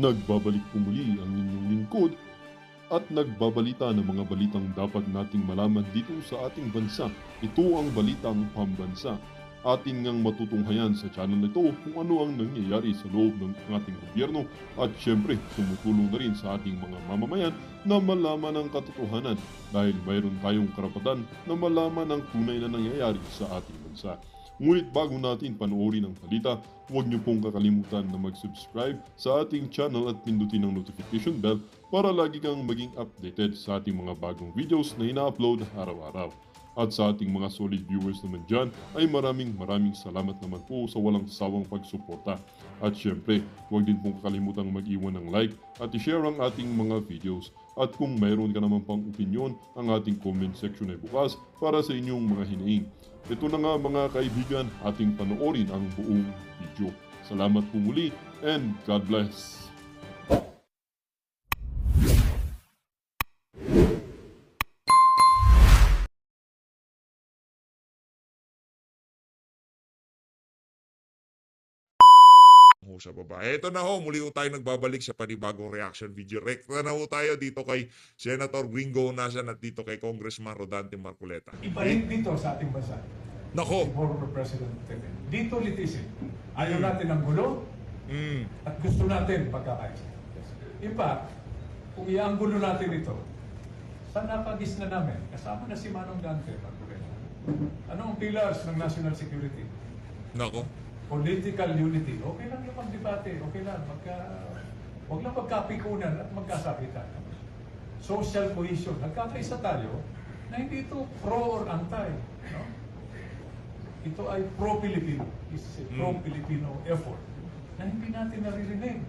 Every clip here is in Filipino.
Nagbabalik po muli ang inyong lingkod at nagbabalita ng mga balitang dapat nating malaman dito sa ating bansa. Ito ang Balitang Pambansa. Ating ngang matutunghayan sa channel nito kung ano ang nangyayari sa loob ng ating gobyerno at syempre tumutulong na rin sa ating mga mamamayan na malaman ang katotohanan dahil mayroon tayong karapatan na malaman ang tunay na nangyayari sa ating bansa. Ngunit bago natin panoorin ang balita, huwag niyo pong kakalimutan na mag-subscribe sa ating channel at pindutin ang notification bell para lagi kang maging updated sa ating mga bagong videos na ina-upload araw-araw. At sa ating mga solid viewers naman dyan ay maraming salamat naman po sa walang sawang pagsuporta. At syempre, huwag din pong kakalimutan mag-iwan ng like at i-share ang ating mga videos. At kung mayroon ka naman pang opinion, ang ating comment section ay bukas para sa inyong mga hinaing. Ito na nga mga kaibigan, ating panoorin ang buong video. Salamat po muli and God bless! Sa baba. Ito na ho, muli ho tayo nagbabalik sa panibagong reaction video. Rekta na ho tayo dito kay Senator Gringo Honasan at dito kay Congressman Rodante Marcoleta. Iba rin dito sa ating bansa. Nako! Si former President Duterte. Dito litisin. Ayaw natin ng gulo at gusto natin pagkakaisa. Iba, kung ianggulo natin ito, sa napagis na namin, kasama na si Manong Dante Marcoleta. Ano ang pillars ng national security? Nako! Political unity. Okay lang yung magdebate. Okay lang. Huwag lang magkapikunan at magkasakitan. Social cohesion. Nagkakaisa tayo na hindi ito pro or anti. No? Ito ay pro-Filipino. This is a pro-Filipino effort na hindi natin naririnig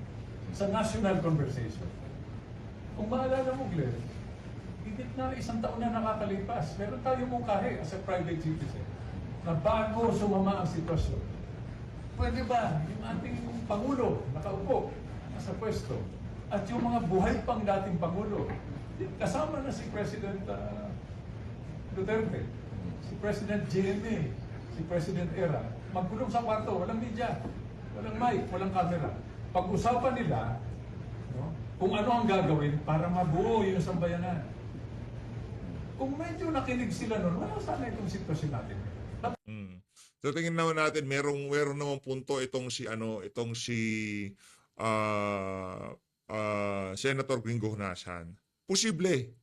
sa national conversation. Kung maalala mo, Glenn, higit na isang taon na nakakalipas, meron tayong mungkahi as a private citizen na bago sumama ang sitwasyon. Pwede ba yung ating Pangulo nakaupo sa pwesto at yung mga buhay pang dating Pangulo, kasama na si President Duterte, si President GMA, si President Era, magkulong sa kwarto, walang media, walang mic, walang camera. Pag-usapan nila no, kung ano ang gagawin para mabuo yung sambayanan. Kung medyo nakinig sila noon, wala sana itong sitwasyon natin. So tingin naman natin merong naman punto itong si Senator Gringo Honasan. Posible.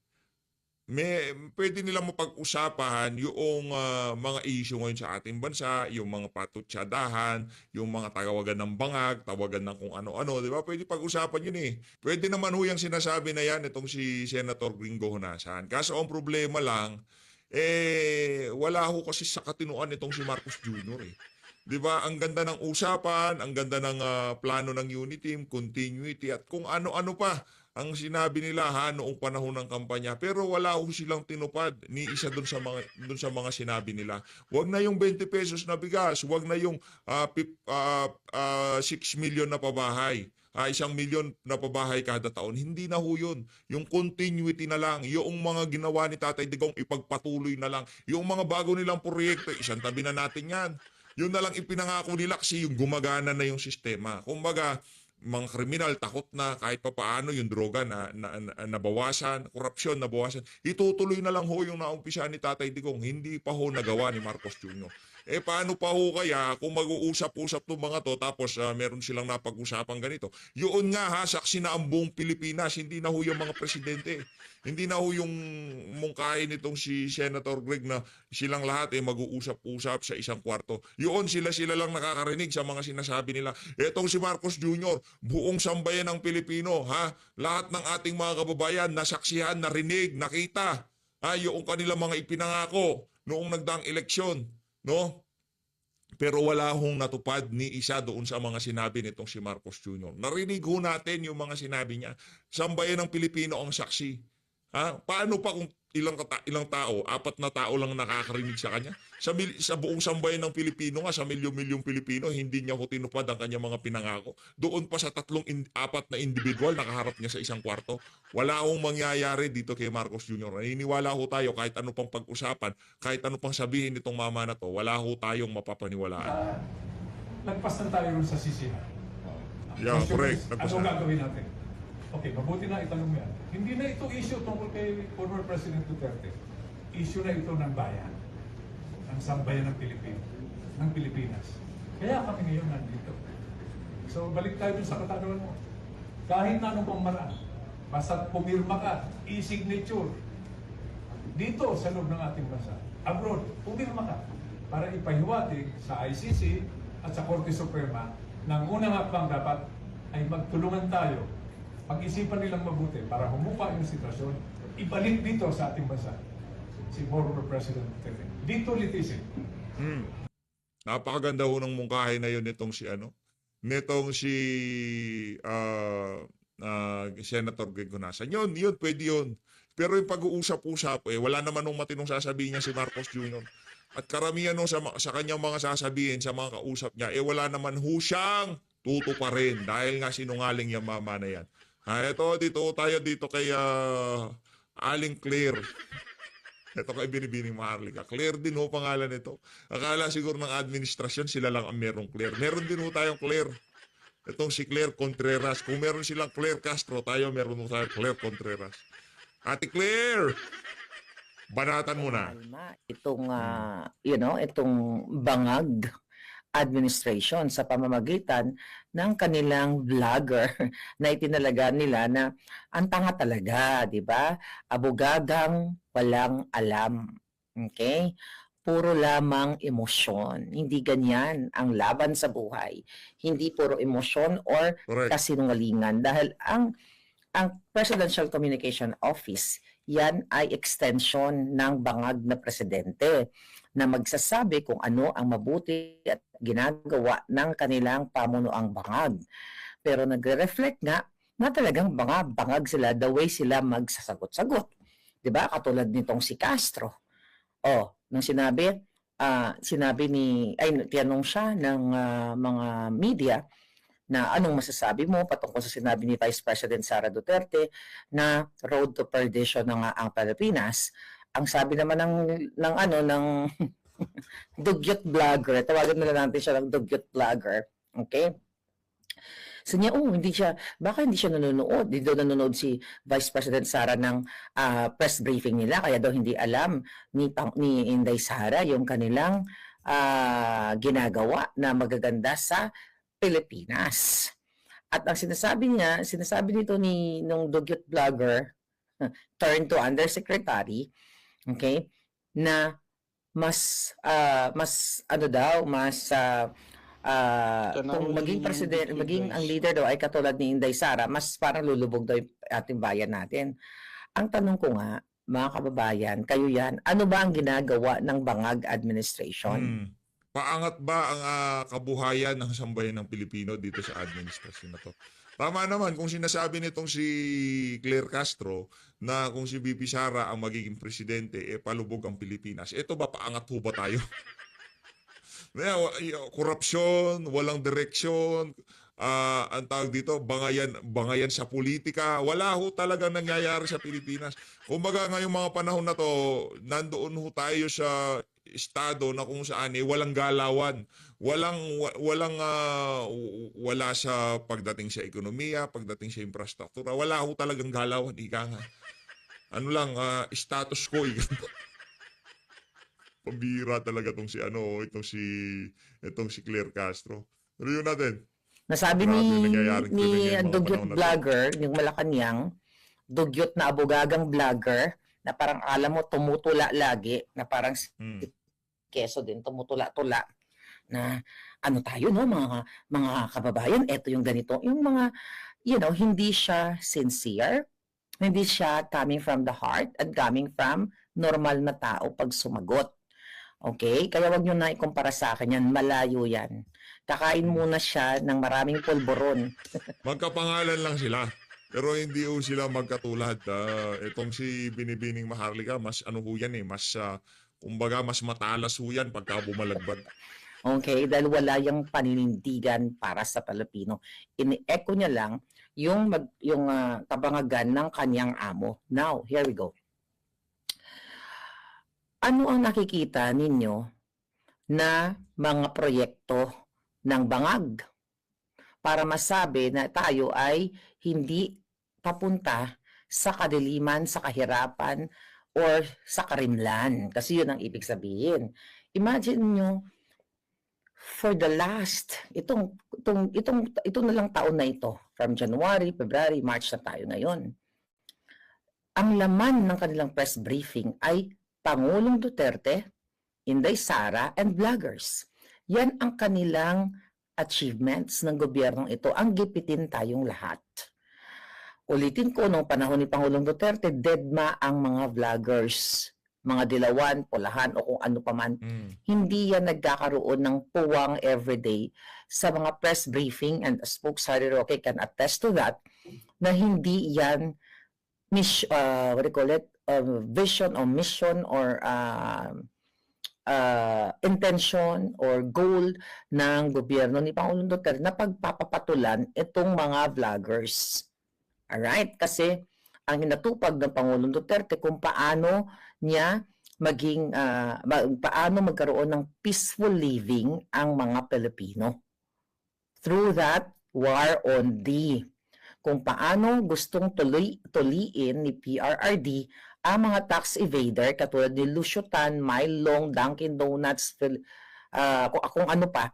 Pwede nilang mapag-usapan yung mga issue ngayon sa ating bansa, yung mga patutsadahan, yung mga tawagan ng bangag, tawagan ng kung ano-ano, di ba? Pwede pag-usapan yun eh. Pwede naman ho yung sinasabi na yan itong si Senator Gringo Honasan. Kaso ang problema lang, wala ho kasi sa katinuan itong si Marcos Jr. eh. 'Di ba? Ang ganda ng usapan, ang ganda ng plano ng unity team, continuity at kung ano-ano pa ang sinabi nila noong panahon ng kampanya. Pero wala ho silang tinupad ni isa doon sa mga sinabi nila. Huwag na yung 20 pesos na bigas, huwag na yung 6 million na pabahay. 1 milyon na pabahay kada taon. Hindi na ho yun. Yung continuity na lang. Yung mga ginawa ni Tatay Digong, ipagpatuloy na lang. Yung mga bago nilang proyekto, isang tabi na natin yan. Yun na lang ipinangako nila kasi yung gumagana na yung sistema. Kumbaga, mga kriminal takot na kahit papaano yung droga na nabawasan, korupsyon nabawasan. Itutuloy na lang ho yung naumpisa ni Tatay Digong. Hindi pa ho nagawa ni Marcos Jr. Paano pa ho kaya kung mag-uusap-usap itong mga to tapos meron silang napag-usapang ganito? Yun nga saksi na ang buong Pilipinas, hindi na ho yung mga presidente. Hindi na ho yung mungkahin nitong si Senator Greg na silang lahat mag-uusap-usap sa isang kwarto. Yun, sila lang nakakarinig sa mga sinasabi nila. Etong si Marcos Jr., buong sambayan ng Pilipino, lahat ng ating mga kababayan nasaksihan, narinig, nakita, yung kanila mga ipinangako noong nagdaang eleksyon. No? Pero wala hong natupad ni isa doon sa mga sinabi nitong si Marcos Jr. Narinig ho natin yung mga sinabi niya. Sambayan ng Pilipino ang saksi. Paano pa kung ilang tao, 4 na tao lang nakakarinig sa kanya? Sa buong sambayan ng Pilipino nga, sa milyon-milyong Pilipino, hindi niya ho tinupad ang kanyang mga pinangako. Doon pa sa 4 na individual nakaharap niya sa isang kwarto. Wala hong mangyayari dito kay Marcos Jr. Naniniwala ho tayo kahit ano pang pag-usapan, kahit ano pang sabihin nitong mama na to, wala ho tayong mapapaniwalaan. Nagpas na tayo sa sisihan. Yeah, Question correct. is, ano gagawin natin? Okay, mabuti na itanong mo yan. Hindi na ito issue tungkol kay former President Duterte. Issue na ito ng bayan, ng sambayan ng Pilipinas. Kaya kami ngayon nandito. So balik tayo dun sa katanungan mo. Kahit na anong pamaraan, basta pumirma ka, e-signature, dito sa loob ng ating bansa, abroad, pumirma ka para ipahiwatig sa ICC at sa Korte Suprema na ang unang hakbang dapat ay magtulungan tayo, pag-isipan nilang mabuti para humupa yung sitwasyon, ibalik dito sa ating bansa si former President Duterte. Dito litisin. Napakaganda ho ng mungkahi na yun nitong si Senator Greg Honasan. Yun, pwede yun. Pero yung pag-uusap-usap, wala naman nung matinong sasabihin niya si Marcos Jr. At karamihan nung sa kanyang mga sasabihin, sa mga kausap niya, wala naman ho siyang tuto pa rin dahil nga sinungaling yung mama na yan. Dito tayo kay Aling Claire. Ito kay Binibining Maharlika. Claire din ho pangalan nito. Akala siguro ng administrasyon sila lang ang merong Claire. Meron din ho tayong Claire. Itong si Claire Contreras. Kung meron silang Claire Castro, meron ho tayong Claire Contreras. Ate Claire! Banatan mo na. Alma, itong itong bangag administration sa pamamagitan ng kanilang vlogger na itinalaga nila na ang tanga talaga, di ba? Abogagang walang alam. Okay? Puro lamang emosyon. Hindi ganyan ang laban sa buhay. Hindi puro emosyon or Correct. kasinungalingan. Dahil ang Presidential Communication Office, yan ay extension ng bangag na presidente na magsasabi kung ano ang mabuti at ginagawa ng kanilang pamunuang bangag. Pero nagre-reflect nga na talagang bangag sila the way sila magsasagot-sagot. 'Di ba? Katulad nitong si Castro. Nung tinanong siya ng mga media na anong masasabi mo patungkol sa sinabi ni Vice President Sara Duterte na road to perdition na nga ang Pilipinas. Ang sabi naman ng dugyot vlogger, tawagan na lang natin siya ng dugyot vlogger, okay? So niya, baka hindi siya nanonood. Hindi daw nanonood si Vice President Sara ng press briefing nila, kaya daw hindi alam ni Inday Sara yung kanilang ginagawa na magaganda sa Pilipinas. At ang sinasabi nito nung dugyot vlogger, turn to undersecretary, okay, na kung maging president, maging ang leader daw ay katulad ni Inday Sara, mas parang lulubog daw yung ating bayan natin. Ang tanong ko nga, mga kababayan, kayo yan, ano ba ang ginagawa ng bangag administration? Paangat ba ang kabuhayan ng sambayan ng Pilipino dito sa administrasyon na to? Tama naman kung sinasabi nitong si Claire Castro na kung si VP Sara ang magiging presidente, palubog ang Pilipinas. Ito ba, paangat ho ba tayo? Korupsyon, walang direksyon, ang tawag dito, bangayan sa politika. Wala ho talaga nangyayari sa Pilipinas. Kumbaga ngayong mga panahon na to, nandoon ho tayo sa estado na kung saan walang galawan, wala sa pagdating sa ekonomiya, pagdating sa infrastruktura, wala ho talagang galawan, ika nga. Status quo. Pambira talaga itong si Claire Castro. Pero yun natin. Nasabi ni dugyot vlogger, yung Malacanang, dugyot na abogagang vlogger, na parang alam mo tumutula lagi, na parang keso din tumutula-tula na ano tayo no mga kababayan, eto yung ganito, yung mga hindi siya sincere, hindi siya coming from the heart and coming from normal na tao pag sumagot. Okay? Kaya wag niyo na ikumpara sa akin yan, malayo yan. Kakain muna siya ng maraming polvoron. Magkapangalan lang sila. Pero hindi ho sila magkatulad. Itong si Binibining Maharlika, mas kumbaga mas matalas ho yan pagka bumalagbag. Okay, dahil wala yung paninindigan para sa Pilipino. Ini-echo niya lang yung kabangagan ng kanyang amo. Now, here we go. Ano ang nakikita ninyo na mga proyekto ng bangag? para masabi na tayo ay hindi papunta sa kadiliman, sa kahirapan, or sa karimlan. Kasi yun ang ibig sabihin. Imagine nyo, for the last, ito na lang taon na ito, from January, February, March na tayo ngayon. Ang laman ng kanilang press briefing ay Pangulong Duterte, Inday Sara, and vloggers. Yan ang kanilang achievements ng gobyernong ito. Ang gipitin tayong lahat. Ulitin ko, noong panahon ni Pangulong Duterte, deadma ang mga vloggers, mga dilawan, pulahan, o kung ano paman. Hindi yan nagkakaroon ng puwang everyday sa mga press briefing, and Spokes Harry Roque can attest to that, na hindi yan vision or mission or intention or goal ng gobyerno ni Pangulong Duterte na pagpapapatulan itong mga vloggers. Alright? Kasi ang hinatupag ng Pangulong Duterte kung paano niya paano magkaroon ng peaceful living ang mga Pilipino. Through that war on D. Kung paano gustong tuliin ni PRRD ang mga tax evader katulad ni Lucio Tan, Mylong, Dunkin Donuts, kung ano pa,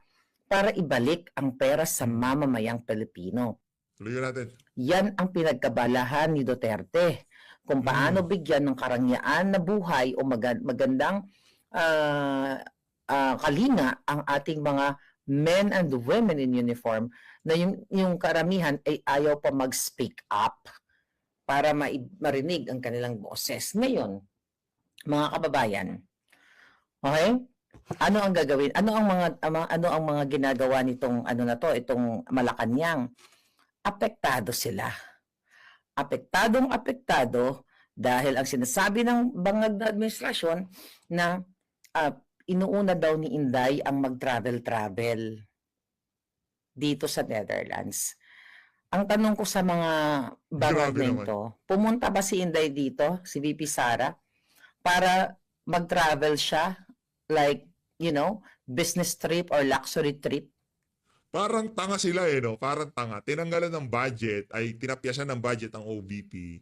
para ibalik ang pera sa mamamayang Pilipino. Tuloy natin. Yan ang pinagkabalahan ni Duterte. Kung paano bigyan ng karangyaan na buhay o magandang kalinga ang ating mga men and women in uniform na yung karamihan ay ayaw pa mag-speak up para marinig ang kanilang boses. Ngayon, mga kababayan, okay? Ano ang gagawin? Ano ang mga ginagawa nitong itong Malacanang? Apektado sila. Apektado dahil ang sinasabi ng bangag na administrasyon na inuuna daw ni Inday ang mag-travel dito sa Netherlands. Ang tanong ko sa mga bangag na ito, pumunta ba si Inday dito, si VP Sara, para mag-travel siya, like, business trip or luxury trip? Parang tanga sila no? Parang tanga. Tinanggalan ng budget, ay tinapyasan ng budget ang OVP.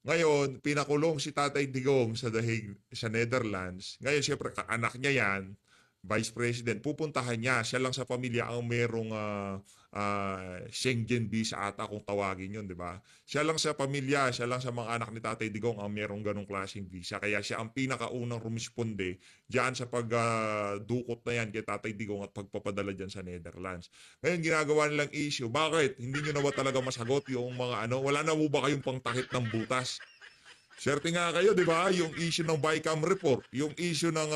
Ngayon, pinakulong si Tatay Digong sa Dahig, sa Netherlands. Ngayon, siyempre, anak niya yan, Vice President, pupuntahan niya. Siya lang sa pamilya ang merong Schengen visa ata kung tawagin yun, di ba? Siya lang sa pamilya, siya lang sa mga anak ni Tatay Digong ang merong ganong klaseng visa. Kaya siya ang pinakaunang rumisponde diyan sa pagdukot na yan kay Tatay Digong at pagpapadala dyan sa Netherlands. Ngayon, ginagawa nilang issue. Bakit? Hindi nyo na ba talaga masagot yung mga wala na mo ba kayong pangtakip ng butas? Swerte nga kayo, di ba? Yung issue ng BICAM report, yung issue ng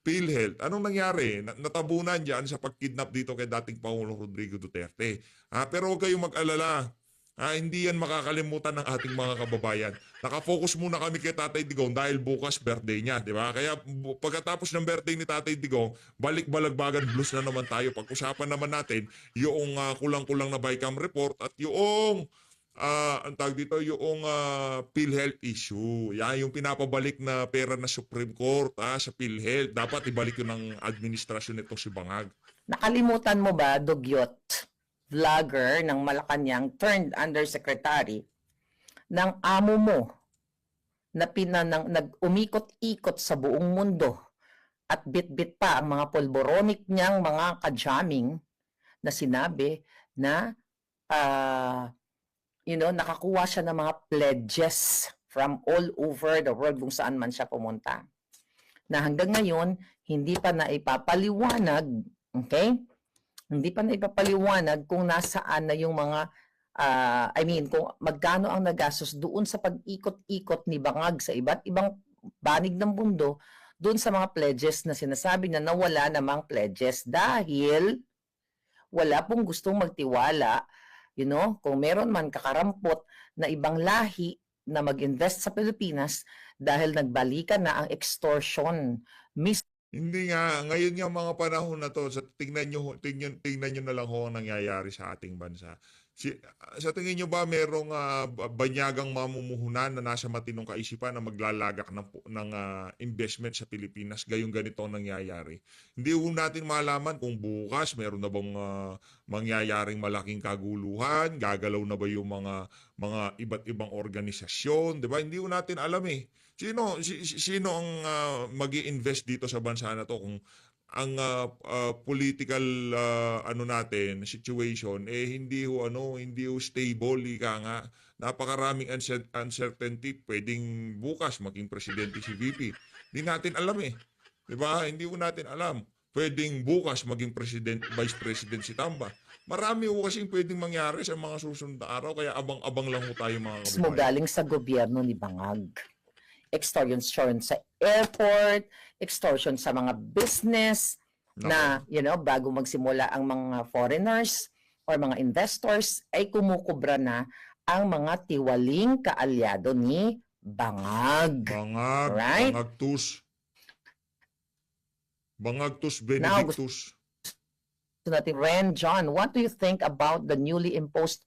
PhilHealth. Anong nangyari? Natabunan dyan sa pagkidnap dito kay dating Pangulong Rodrigo Duterte. Pero huwag kayong mag-alala. Hindi yan makakalimutan ng ating mga kababayan. Nakafocus muna kami kay Tatay Digong dahil bukas birthday niya, di ba? Kaya pagkatapos ng birthday ni Tatay Digong, balik-balagbagan blues na naman tayo. Pag-usapan naman natin yung kulang-kulang na BICAM report at yung ang tawag dito, yung PhilHealth issue. Yan, yung pinapabalik na pera na Supreme Court sa PhilHealth. Dapat ibalik yun ng administrasyon nito si Bangag. Nakalimutan mo ba, Dugyot, vlogger ng Malacanang, turned undersecretary, ng amo mo na nag-umikot-ikot sa buong mundo at bit-bit pa ang mga polboronic niyang mga kajaming na sinabi na nakakuha siya ng mga pledges from all over the world kung saan man siya pumunta. Na hanggang ngayon, hindi pa na ipapaliwanag, okay? Hindi pa na ipapaliwanag kung nasaan na yung mga, kung magkano ang nagastos doon sa pag-ikot-ikot ni Bangag sa iba't ibang banig ng mundo, doon sa mga pledges na sinasabi na nawala namang pledges dahil wala pong gustong magtiwala. Kung meron man kakarampot na ibang lahi na mag-invest sa Pilipinas dahil nagbalikan na ang extortion. Hindi nga, ngayon nga mga panahon na to, tingnan nyo na lang ho ang nangyayari sa ating bansa. Sa tingin nyo ba merong banyagang mamumuhunan na nasa matinong kaisipan na maglalagak ng investment sa Pilipinas gayong ganito ang nangyayari? Hindi ho natin malaman kung bukas meron na bang mangyayaring malaking kaguluhan, gagalaw na ba yung mga iba't ibang organisasyon, 'di ba? Hindi ho natin alam eh. Sino ang magi-invest dito sa bansa na to kung ang political situation hindi ho stable, ika nga. Napakaraming uncertainty, pwedeng bukas maging presidente si VP. Hindi natin alam eh. 'Di ba? Hindi ho natin alam. Pwedeng bukas maging vice president si Tamba. Marami ho kasing pwedeng mangyari sa mga susunod na araw, kaya abang-abang lang ho tayo mga Mo kababayan. galing sa gobyerno ni Bangag. Extortion sa airport, extortion sa mga business na, bago magsimula ang mga foreigners or mga investors, ay kumukubra na ang mga tiwaling kaalyado ni Bangag. Right? Bangagtus Benedictus. Natin, Ren John, what do you think about the newly imposed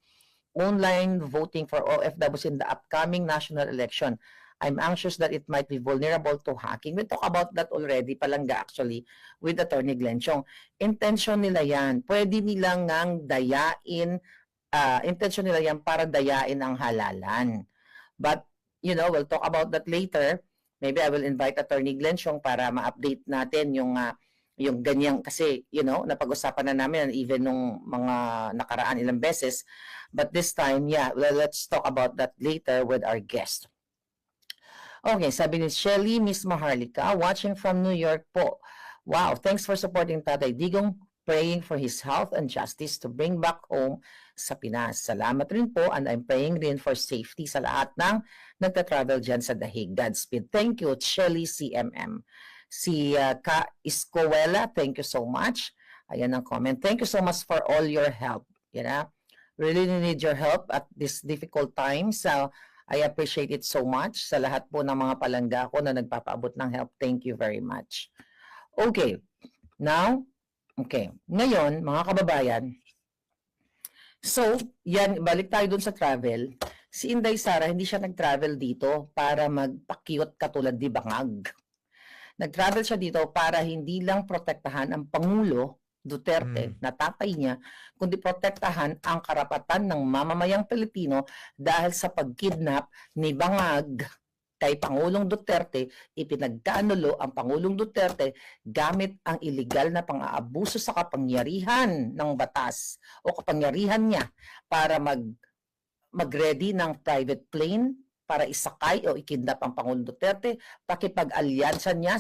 online voting for OFWs in the upcoming national election? I'm anxious that it might be vulnerable to hacking. We talk about that already, palangga actually, with Attorney Glenn Chong. Intention nila yan. Pwede nilang ngang dayain, intention nila yan para dayain ang halalan. But, we'll talk about that later. Maybe I will invite Attorney Glenn Chong para ma-update natin yung ganyang, kasi, napag-usapan na namin even nung mga nakaraan ilang beses. But this time, let's talk about that later with our guest. Okay, sabi ni Shelly, Miss Maharlika, watching from New York po. Wow, thanks for supporting Tatay Digong, praying for his health and justice to bring back home sa Pinas. Salamat rin po, and I'm praying rin for safety sa lahat ng nagta-travel dyan sa Dahig. Godspeed. Thank you, Shelly CMM. Si Ka Iscoela, thank you so much. Ayan ang comment. Thank you so much for all your help. Really need your help at this difficult time. So, I appreciate it so much sa lahat po ng mga palangga ko na nagpapaabot ng help. Thank you very much. Okay. Now, ngayon, mga kababayan, so, balik tayo dun sa travel. Si Inday Sara, hindi siya nag-travel dito para magpakyot katulad ni Bangag. Nag-travel siya dito para hindi lang protektahan ang Pangulo Duterte na tatay niya, kundi protektahan ang karapatan ng mamamayang Pilipino dahil sa pagkidnap ni Bangag kay Pangulong Duterte. Ipinagkaanulo ang Pangulong Duterte gamit ang illegal na pang-aabuso sa kapangyarihan ng batas o kapangyarihan niya para mag-ready ng private plane para isakay o ikidnap ang Pangulong Duterte, pakipag-alyansa niya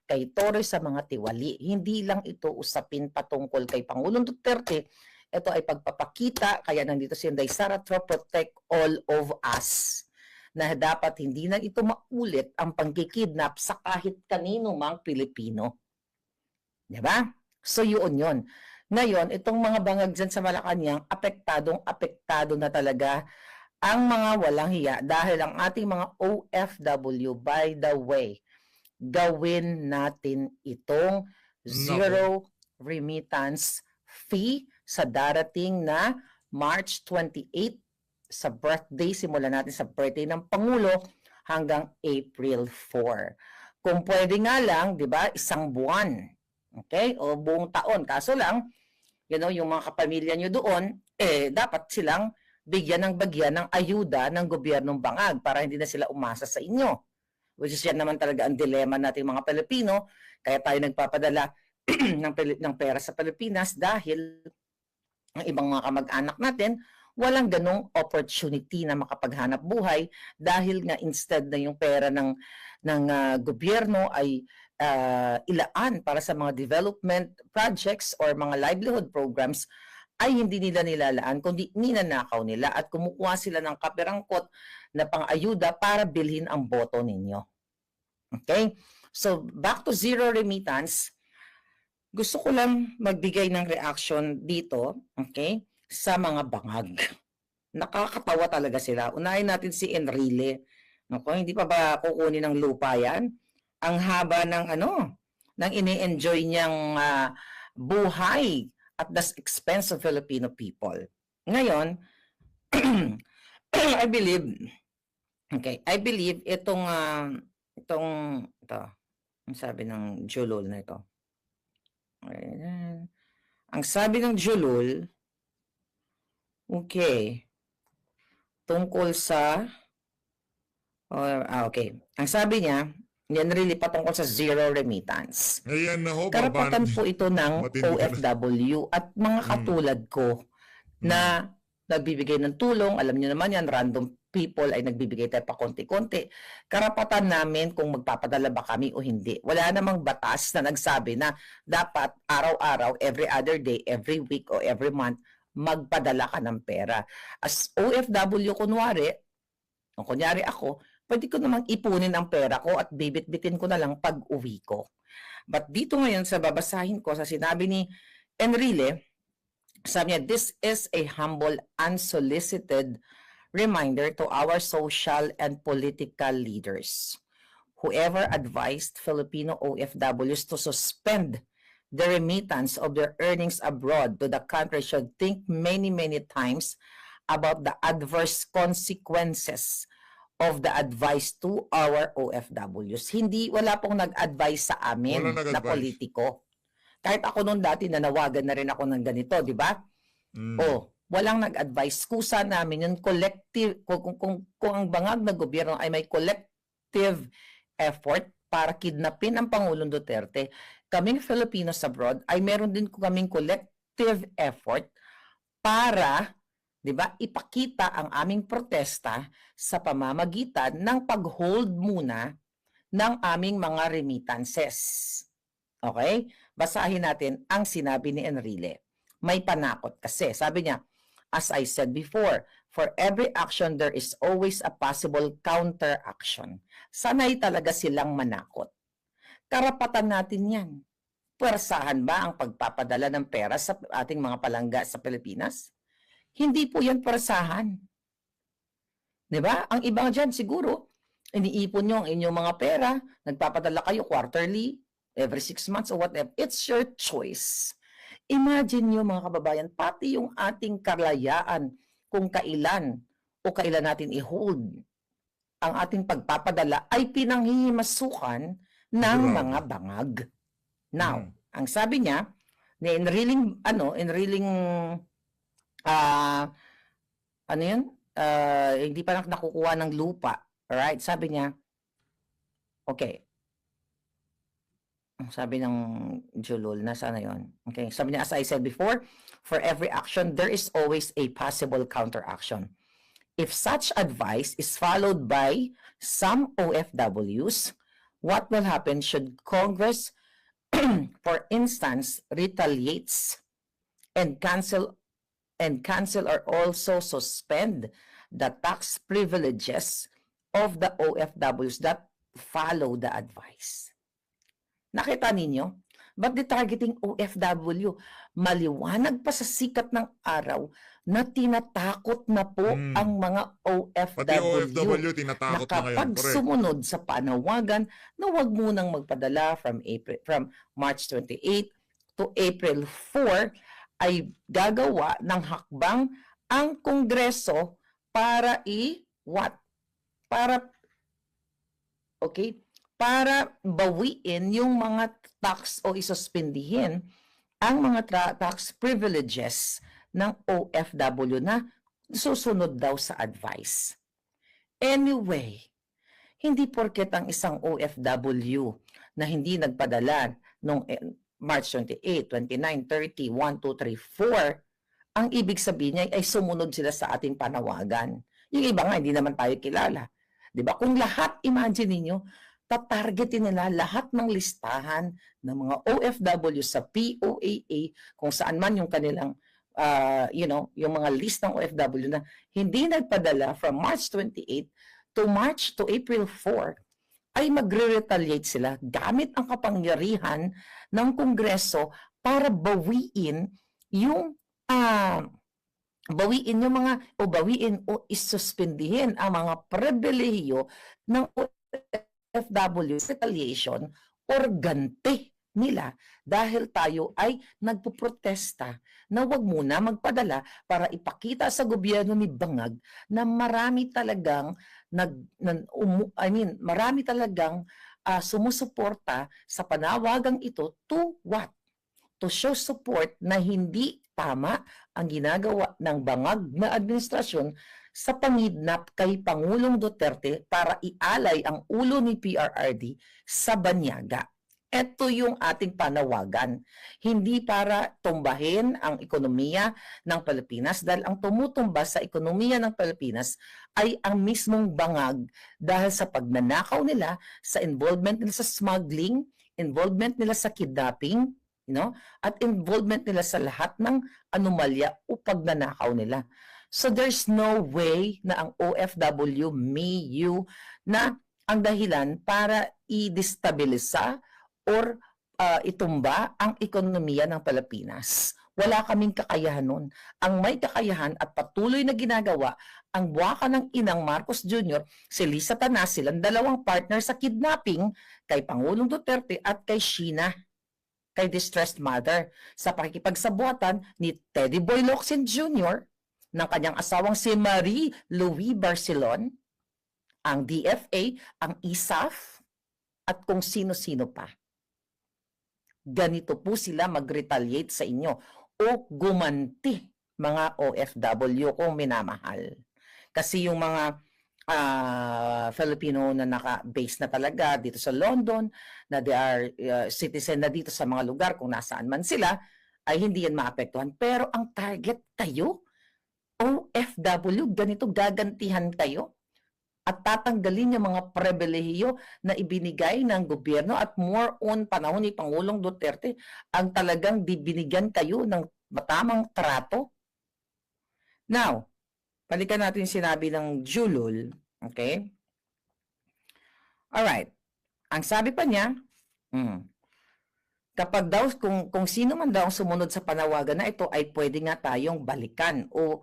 kay Torres sa mga tiwali. Hindi lang ito usapin patungkol kay Pangulong Duterte, ito ay pagpapakita, kaya nandito si Inday Sara, to protect all of us, na dapat hindi na ito maulit ang pangkikidnap sa kahit kanino mang Pilipino. Diba? So yun. Ngayon, itong mga bangag dyan sa Malacanang, apektado na talaga ang mga walang hiya dahil ang ating mga OFW, by the way, gawin natin itong zero remittance fee sa darating na March 28 sa birthday. Simulan natin sa birthday ng Pangulo hanggang April 4. Kung pwede nga lang, di ba, isang buwan. Okay? O buong taon. Kaso lang, yung mga kapamilya nyo doon, dapat silang bigyan ng bagyan ng ayuda ng gobyernong Bangag para hindi na sila umasa sa inyo. Which is yan naman talaga ang dilema nating mga Pilipino. Kaya tayo nagpapadala ng pera sa Pilipinas dahil ang ibang mga kamag-anak natin walang ganong opportunity na makapaghanap buhay dahil nga instead na yung pera ng gobyerno ay ilaan para sa mga development projects or mga livelihood programs, ay hindi nila nilalaan, kundi ninanakaw nila at kumukuha sila ng kaperangkot na pang-ayuda para bilhin ang boto ninyo. Okay? So, back to zero remittance, gusto ko lang magbigay ng reaction dito, okay, sa mga bangag. Nakakatawa talaga sila. Unahin natin si Enrile. Okay? Hindi pa ba kukunin ng lupa yan? Ang haba ng ng ini-enjoy niyang buhay at the expense of Filipino people. Ngayon, I believe ito, ang sabi ng Julul na ito. Ayan. Ang sabi ng Julul, okay, tungkol sa, okay. Ang sabi niya, yan really patungkol sa zero remittance. Ayan na ho, Karapatan po ito ng matindi ka na. OFW at mga katulad ko na nagbibigay ng tulong. Alam niyo naman yan, random people ay nagbibigay tayo pa konti-konti. Karapatan namin kung magpapadala ba kami o hindi. Wala namang batas na nagsabi na dapat araw-araw, every other day, every week o every month, magpadala ka ng pera. As OFW, kunyari ako, pwede ko namang ipunin ang pera ko at bibit-bitin ko na lang pag uwi ko. But dito ngayon sa babasahin ko, sa sinabi ni Enrile, sabi niya, this is a humble, unsolicited reminder to our social and political leaders. Whoever advised Filipino OFWs to suspend the remittance of their earnings abroad to the country should think many, many times about the adverse consequences of the advice to our OFWs. Wala pong nag-advise sa amin Wala na nag-advise. politiko. Kahit ako noon dati, nanawagan na rin ako ng ganito, di ba? Walang nag-advise. Kusa namin yung collective, kung ang bangag na gobyerno ay may collective effort para kidnapin ang Pangulong Duterte, kaming Filipinos abroad ay meron din kaming collective effort para, di ba, ipakita ang aming protesta sa pamamagitan ng pag-hold muna ng aming mga remittances. Okay? Basahin natin ang sinabi ni Enrile. May panakot kasi. Sabi niya, as I said before, for every action there is always a possible counter-action. Sanay talaga silang manakot. Karapatan natin yan. Puwersahan ba ang pagpapadala ng pera sa ating mga palangga sa Pilipinas? Hindi po yan puwersahan. Diba? Ang ibang dyan siguro, iniipon nyo ang inyong mga pera, nagpapadala kayo quarterly, every 6 months or whatever. It's your choice. Imagine nyo mga kababayan, pati yung ating kalayaan kung kailan natin i-hold ang ating pagpapadala ay pinanghihimasukan ng mga bangag. Now, ang sabi niya, hindi pa nakukuha ng lupa. Alright? Sabi niya, okay. Sabi ng Julul, nasa na yun? Okay. Sabi niya, as I said before, for every action, there is always a possible counteraction. If such advice is followed by some OFWs, what will happen should Congress, for instance, retaliates and cancel or also suspend the tax privileges of the OFWs that follow the advice. Nakita ninyo? But the targeting OFW, maliwanag pa sa sikat ng araw na tinatakot na po ang mga Pati OFW tinatakot na ngayon. kapag sumunod sa panawagan na huwag munang magpadala from March 28 to April 4 ay gagawa ng hakbang ang Kongreso para para bawiin yung mga tax o isuspendihin ang mga tax privileges ng OFW na susunod daw sa advice. Anyway, hindi porket ang isang OFW na hindi nagpadala noong March 28, 29, 30, 1, 2, 3, 4, ang ibig sabihin niya ay sumunod sila sa ating panawagan. Yung iba nga, hindi naman tayo kilala. Diba? Kung lahat, imagine niyo, tatargetin nila lahat ng listahan ng mga OFW sa POAA, kung saan man yung kanilang, yung mga list ng OFW na hindi nagpadala from March 28 to April 4, ay magre-retaliate sila gamit ang kapangyarihan ng Kongreso para bawiin o isuspendihin ang mga pribilehiyo ng OFW, retaliation or ganti nila dahil tayo ay nagpuprotesta na wag muna magpadala para ipakita sa gobyerno ni Bangag na marami talagang marami talagang sumusuporta sa panawagang ito to what? To show support na hindi tama ang ginagawa ng Bangag na administrasyon sa pangidnap kay Pangulong Duterte para ialay ang ulo ni PRRD sa banyaga. Ito yung ating panawagan. Hindi para tumbahin ang ekonomiya ng Pilipinas dahil ang tumutumba sa ekonomiya ng Pilipinas ay ang mismong Bangag dahil sa pagnanakaw nila, sa involvement nila sa smuggling, involvement nila sa kidnapping, at involvement nila sa lahat ng anomalya o pagnanakaw nila. So there's no way na ang OFW, me, you, na ang dahilan para i-destabilisa or itumba ang ekonomiya ng Pilipinas. Wala kaming kakayahan nun. Ang may kakayahan at patuloy na ginagawa ang buwaka ng inang Marcos Jr., si Lisa Tanas, silang dalawang partner sa kidnapping kay Pangulong Duterte at kay Sheena, kay distressed mother, sa pakikipagsabuatan ni Teddy Boy Locsin Jr., ng kanyang asawang si Marie Louie Barcelon, ang DFA, ang ISAF, at kung sino-sino pa. Ganito po sila mag-retaliate sa inyo o gumanti, mga OFW kung minamahal. Kasi yung mga Filipino na naka-base na talaga dito sa London, na they are citizen na dito sa mga lugar kung nasaan man sila, ay hindi yan maapektuhan. Pero ang target kayo, OFW, ganito gagantihan kayo at tatanggalin yung mga pribilehiyo na ibinigay ng gobyerno at more on panahon ni Pangulong Duterte ang talagang binigyan kayo ng matamang trato. Now, balikan natin yung sinabi ng Julul. Okay? Alright. Ang sabi pa niya, kapag daw, kung sino man daw ang sumunod sa panawagan na ito, ay pwede nga tayong balikan o,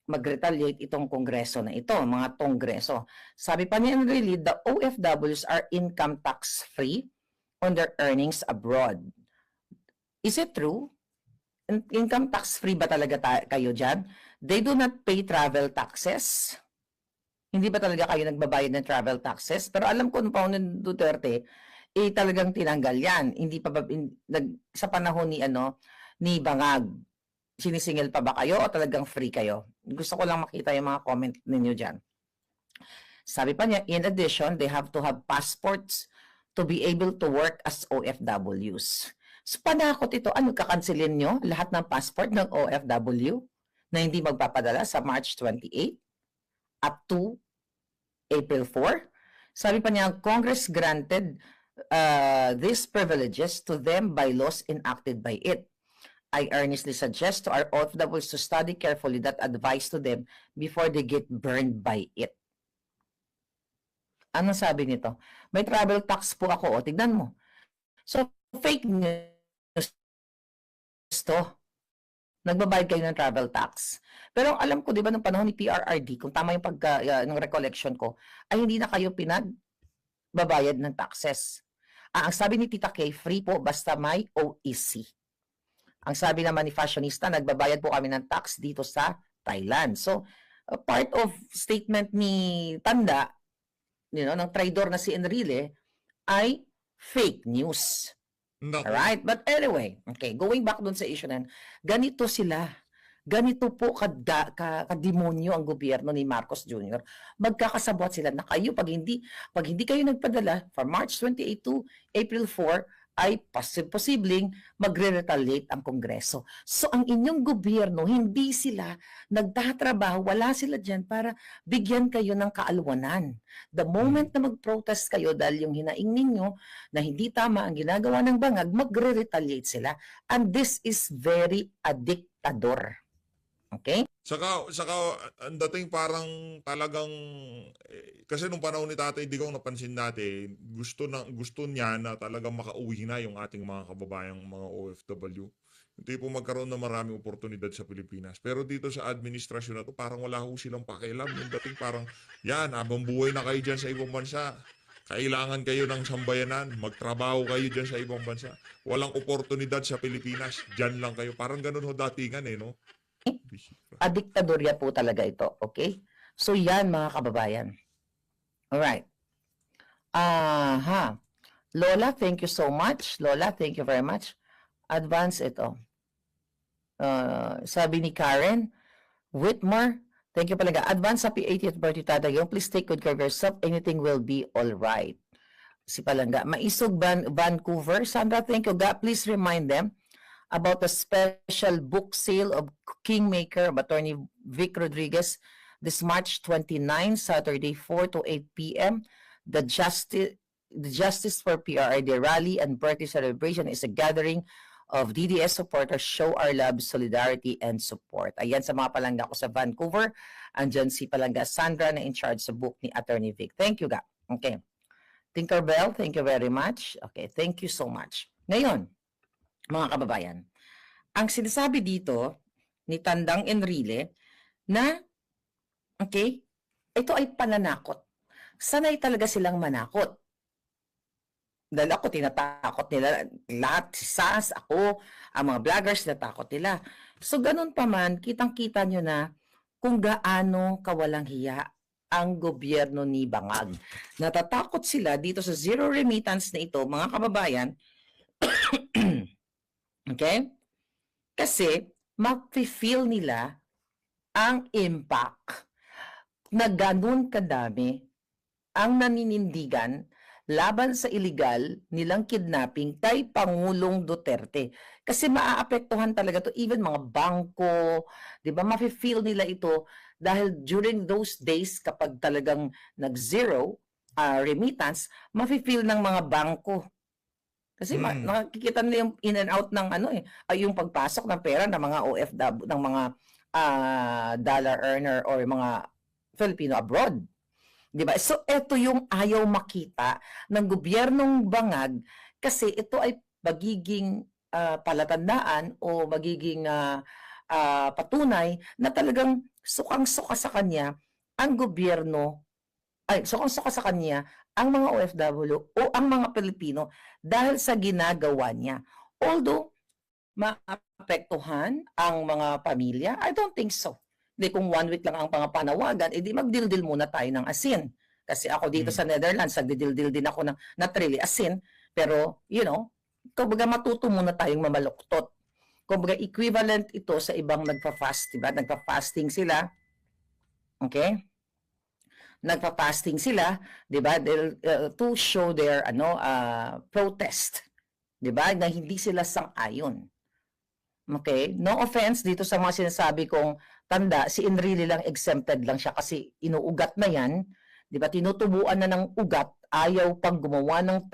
mag-retaliate itong kongreso na ito, mga kongreso. Sabi pa niya, really, the OFWs are income tax free on their earnings abroad. Is it true? Income tax free ba talaga kayo dyan? They do not pay travel taxes. Hindi ba talaga kayo nagbabayad ng travel taxes? Pero alam ko nung Pangulong Duterte, talagang tinanggal yan. Hindi pa ba, sa panahon ni Bangag, sinisingil pa ba kayo o talagang free kayo? Gusto ko lang makita yung mga comment ninyo dyan. Sabi pa niya, in addition, they have to have passports to be able to work as OFWs. So, panakot ito, ano kakansilin nyo? Lahat ng passport ng OFW na hindi magpapadala sa March 28 up to April 4? Sabi pa niya, Congress granted these privileges to them by laws enacted by it. I earnestly suggest to our OFWs to study carefully that advice to them before they get burned by it. Ano sabi nito? May travel tax po ako. O, tignan mo. So, fake news to. Nagbabayad kayo ng travel tax. Pero alam ko, di ba, nung panahon ni PRRD, kung tama yung ng recollection ko, ay hindi na kayo pinagbabayad ng taxes. Ang sabi ni Tita Kay, free po basta may OEC. Ang sabi naman ni Fashionista, nagbabayad po kami ng tax dito sa Thailand. So, part of statement ni Tanda, ng traidor na si Enrile, ay fake news. No. Alright? But anyway, okay, going back dun sa issue na yan, ganito sila. Ganito po kademonyo ang gobyerno ni Marcos Jr. Magkakasabot sila na kayo pag hindi kayo nagpadala from March 28 to April 4 ay posibleng magre-retaliate ang Kongreso. So ang inyong gobyerno, hindi sila nagtatrabaho, wala sila dyan para bigyan kayo ng kaalwanan. The moment na mag-protest kayo dahil yung hinaing ninyo na hindi tama ang ginagawa ng Bangag, magre-retaliate sila. And this is very diktador. Okay? Saka ang dating parang talagang kasi nung panahon ni Tatay Digong napansin natin, gusto niya na talagang makauwi na yung ating mga kababayang mga OFW. Hindi po magkaroon ng maraming oportunidad sa Pilipinas. Pero dito sa administrasyon na to, parang wala ho silang pakialam. Yung dating parang, yan, habang buhay na kayo dyan sa ibang bansa. Kailangan kayo ng sambayanan, magtrabaho kayo dyan sa ibang bansa. Walang oportunidad sa Pilipinas, dyan lang kayo. Parang ganun ho datingan eh, no? Bisita. Diktadorya po talaga ito, okay? So yan mga kababayan. Alright. Lola, thank you so much. Lola, thank you very much. Advance ito. Sabi ni Karen, Whitmore, thank you palaga. Advance happy 80th birthday, Tatay. Please take good care of yourself. Anything will be all right. Si Palangga. Maisog Vancouver. Sandra, thank you. God, please remind them about the special book sale of Kingmaker of Attorney Vic Rodriguez this March 29, Saturday, 4 to 8 p.m. The Justice for PRRD rally and birthday celebration is a gathering of DDS supporters show our love, solidarity, and support. Ayan sa mga palangga ko sa Vancouver. Andyan si Palangga Sandra na in charge sa book ni Attorney Vic. Thank you, Ga. Okay. Tinkerbell, thank you very much. Okay, thank you so much. Ngayon, mga kababayan, ang sinasabi dito ni Tandang Enrile na, okay, ito ay pananakot. Sanay talaga silang manakot. Dahil ako, tinatakot nila lahat, si Sas, ako, ang mga vloggers, tinatakot nila. So, ganun pa man, kitang-kita nyo na kung gaano kawalang hiya ang gobyerno ni Bangag. Natatakot sila dito sa zero remittance na ito, mga kababayan. Okay? Kasi, ma-feel nila ang impact na ganun kadami ang naninindigan laban sa illegal nilang kidnapping kay Pangulong Duterte. Kasi maaapektuhan talaga to even mga bangko, 'di ba? Mafe-feel nila ito dahil during those days kapag talagang nag-zero remittance, mafe-feel ng mga bangko. Kasi nakikita nila yung in and out ng yung pagpasok ng pera ng mga OFW, ng mga dollar earner or mga Filipino abroad. Diba? So, ito yung ayaw makita ng gobyernong Bangag kasi ito ay magiging palatandaan o magiging patunay na talagang sukang-suka sa kanya ang gobyerno, sukang-suka sa kanya ang mga OFW o ang mga Pilipino dahil sa ginagawa niya. Although, maapektuhan ang mga pamilya, I don't think so. Hindi, kung 1 week lang ang pangapanawagan, edi magdildil muna tayo ng asin. Kasi ako dito sa Netherlands, nagdidildil din ako ng not really asin, pero, kumbaga matuto muna tayong mamaluktot. Kumbaga equivalent ito sa ibang nagpa-fast, diba? Nagpa-fasting sila. Okay? Nagpa-fasting sila, diba? To show their protest. Diba? Na hindi sila sang-ayon. Okay? No offense dito sa mga sinasabi kong tanda, si Enrile lang exempted lang siya kasi inuugat na yan. Di ba? Tinutubuan na ng ugat, ayaw pang gumawa ng